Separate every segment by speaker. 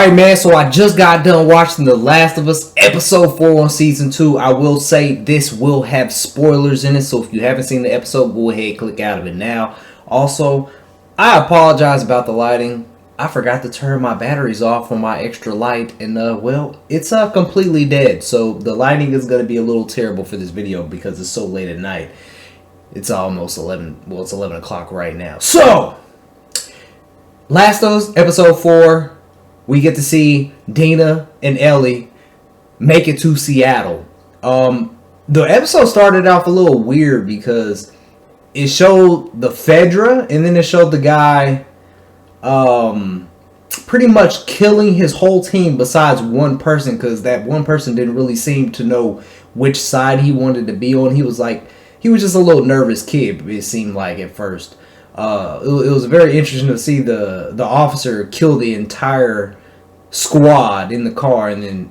Speaker 1: Alright, man, so I just got done watching The Last of Us episode 4 on season 2. I will say this will have spoilers in it, so if you haven't seen the episode, go ahead, click out of it now. Also, I apologize about the lighting. I forgot to turn my batteries off on my extra light, and well, it's completely dead, so the lighting is going to be a little terrible for this video because it's so late at night. It's almost 11, well, it's 11 o'clock right now. So, Last of Us episode 4. We get to see Dina and Ellie make it to Seattle. The episode started off a little weird because it showed the Fedra and then it showed the guy pretty much killing his whole team besides one person, because that one person didn't really seem to know which side he wanted to be on. He was just a little nervous kid, it seemed like at first. It was very interesting to see the officer kill the entire squad in the car and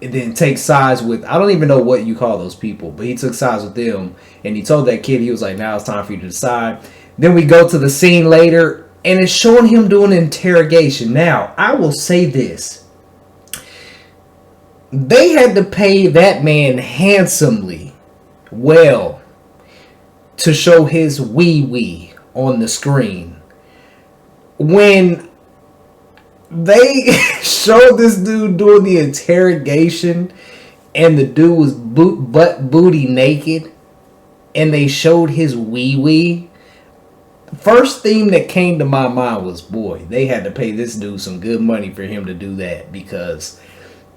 Speaker 1: then take sides with, I don't even know what you call those people, but he took sides with them and he told that kid, he was like, now it's time for you to decide. Then we go to the scene later and it's showing him doing an interrogation. Now, I will say this. They had to pay that man handsomely well to show his wee-wee on the screen. When they showed this dude doing the interrogation and the dude was butt booty naked and they showed his wee-wee, first thing that came to my mind was, boy, they had to pay this dude some good money for him to do that, because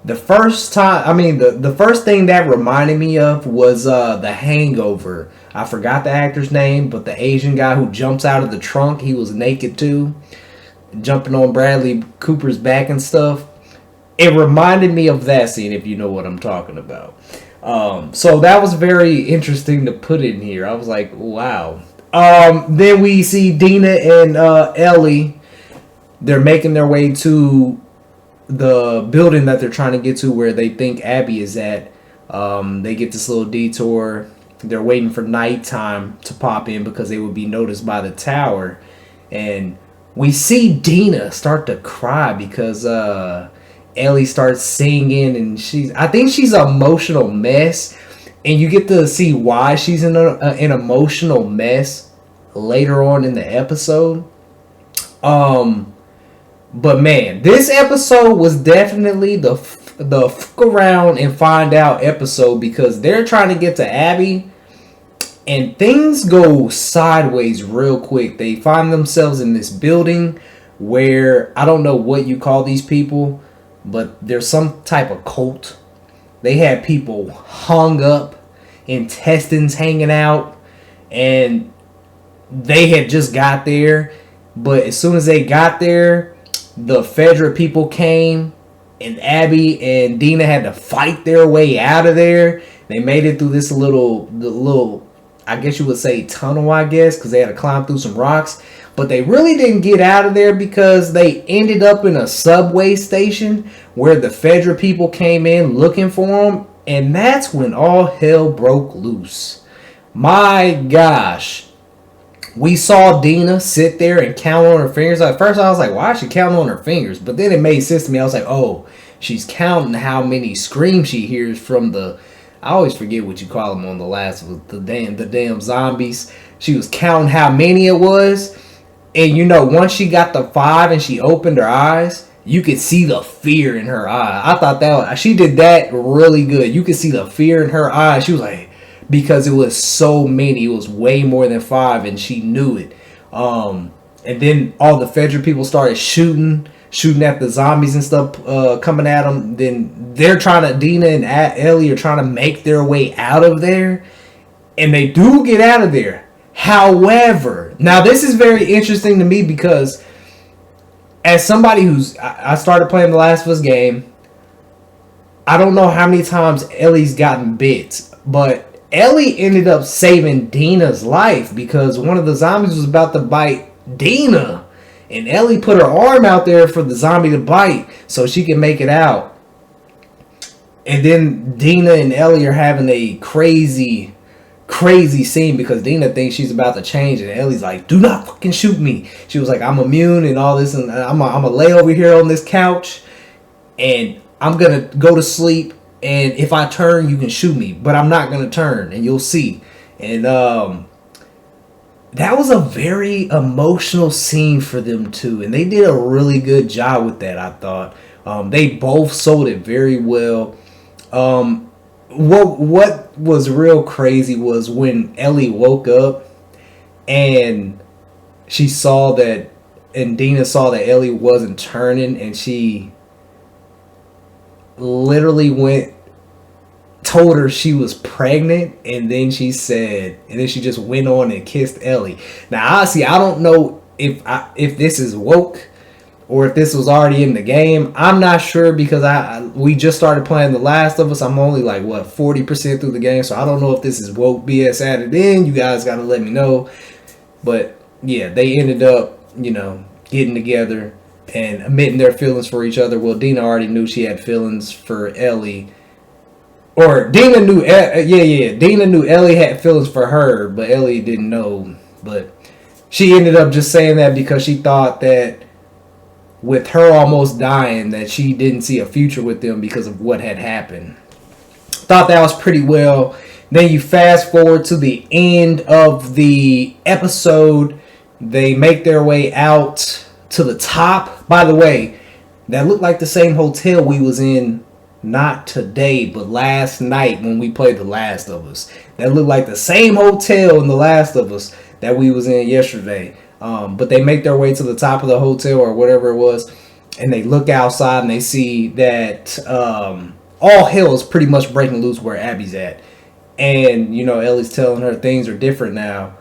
Speaker 1: the first time, the first thing that reminded me of was The Hangover. I forgot the actor's name, but the Asian guy who jumps out of the trunk, he was naked too, jumping on Bradley Cooper's back and stuff. It reminded me of that scene, if you know what I'm talking about. So that was very interesting to put in here. I was like, wow. Then we see Dina and Ellie. They're making their way to the building that they're trying to get to where they think Abby is at. They get this little detour. They're waiting for nighttime to pop in because they would be noticed by the tower. And we see Dina start to cry because Ellie starts singing, and I think she's an emotional mess. And you get to see why she's in an emotional mess later on in the episode. But man, this episode was definitely the fuck around and find out episode, because they're trying to get to Abby and things go sideways real quick. They find themselves in this building where I don't know what you call these people, but there's some type of cult. They had people hung up, intestines hanging out, and they had just got there. But as soon as they got there, the Fedra people came, and Abby and Dina had to fight their way out of there. They made it through this little, I guess you would say tunnel, I guess, because they had to climb through some rocks. But they really didn't get out of there because they ended up in a subway station where the Fedra people came in looking for them. And that's when all hell broke loose. My gosh. We saw Dina sit there and count on her fingers. At first I was like, why is she counting on her fingers? But then it made sense to me. I was like, oh, she's counting how many screams she hears from I always forget what you call them on The Last of Us, the damn zombies. She was counting how many it was. And once she got to 5 and she opened her eyes, you could see the fear in her eye. I thought she did that really good. You could see the fear in her eyes. She was like, because it was so many, it was way more than 5, and she knew it. And then all the Fedra people started shooting at the zombies and stuff coming at them. Then Dina and Ellie are trying to make their way out of there, and they do get out of there. However, now this is very interesting to me because as somebody I started playing the Last of Us game, I don't know how many times Ellie's gotten bit, but Ellie ended up saving Dina's life because one of the zombies was about to bite Dina. And Ellie put her arm out there for the zombie to bite so she can make it out. And then Dina and Ellie are having a crazy crazy scene because Dina thinks she's about to change, and Ellie's like, "Do not fucking shoot me." She was like, "I'm immune and all this, and I'm gonna lay over here on this couch, and I'm gonna go to sleep. And if I turn, you can shoot me, but I'm not gonna turn, and you'll see." And that was a very emotional scene for them too, and they did a really good job with that. I thought they both sold it very well. What was real crazy was when Ellie woke up and she saw that, and Dina saw that Ellie wasn't turning, and she literally told her she was pregnant, and then she just went on and kissed Ellie. Now, honestly, I don't know if this is woke or if this was already in the game. I'm not sure because we just started playing The Last of Us. I'm only like 40% through the game, so I don't know if this is woke BS added in. You guys gotta let me know. But yeah, they ended up getting together and admitting their feelings for each other. Well, Dina already knew she had feelings for Ellie. Or Dina knew, Dina knew Ellie had feelings for her, but Ellie didn't know. But she ended up just saying that because she thought that with her almost dying, that she didn't see a future with them because of what had happened. Thought that was pretty well. Then you fast forward to the end of the episode. They make their way out to the top. By the way, that looked like the same hotel we was in. Not today, but last night when we played The Last of Us. That looked like the same hotel in The Last of Us that we was in yesterday. But they make their way to the top of the hotel or whatever it was, and they look outside and they see that all hell is pretty much breaking loose where Abby's at. And, Ellie's telling her things are different now.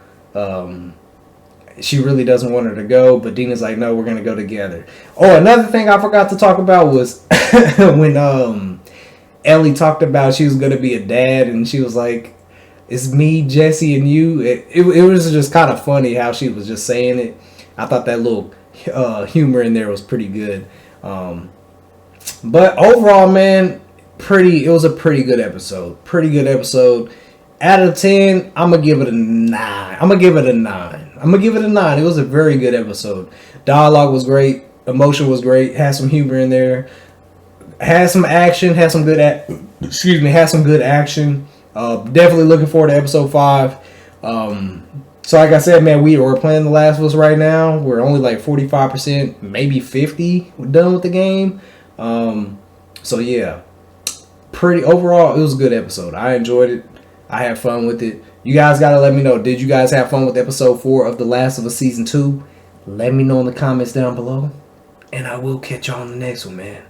Speaker 1: She really doesn't want her to go, but Dina's like, no, we're going to go together. Oh, another thing I forgot to talk about was when Ellie talked about she was going to be a dad, and she was like, it's me, Jesse, and you. It was just kind of funny how she was just saying it. I thought that little humor in there was pretty good. But overall, man, it was a pretty good episode. Pretty good episode. Out of 10, I'm going to give it a 9. I'm going to give it a 9. It was a very good episode. Dialogue was great. Emotion was great. Had some humor in there. Had some action. Had some good action. Definitely looking forward to episode 5. So like I said, man, we're playing The Last of Us right now. We're only like 45%, maybe 50 done with the game. So yeah. Overall, it was a good episode. I enjoyed it. I had fun with it. You guys got to let me know. Did you guys have fun with episode 4 of The Last of Us Season 2? Let me know in the comments down below. And I will catch you on the next one, man.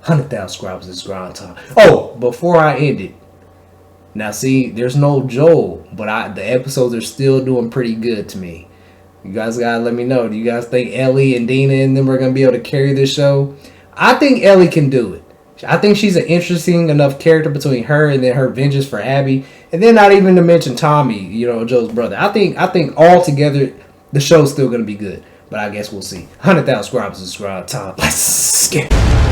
Speaker 1: 100,000 subscribers is grind time. Oh, before I end it. Now, see, there's no Joel. But the episodes are still doing pretty good to me. You guys got to let me know. Do you guys think Ellie and Dina and them are going to be able to carry this show? I think Ellie can do it. I think she's an interesting enough character between her and then her vengeance for Abby, and then not even to mention Tommy, Joe's brother. I think all together the show's still gonna be good, but I guess we'll see. 100,000 subscribers is time. Let's get it.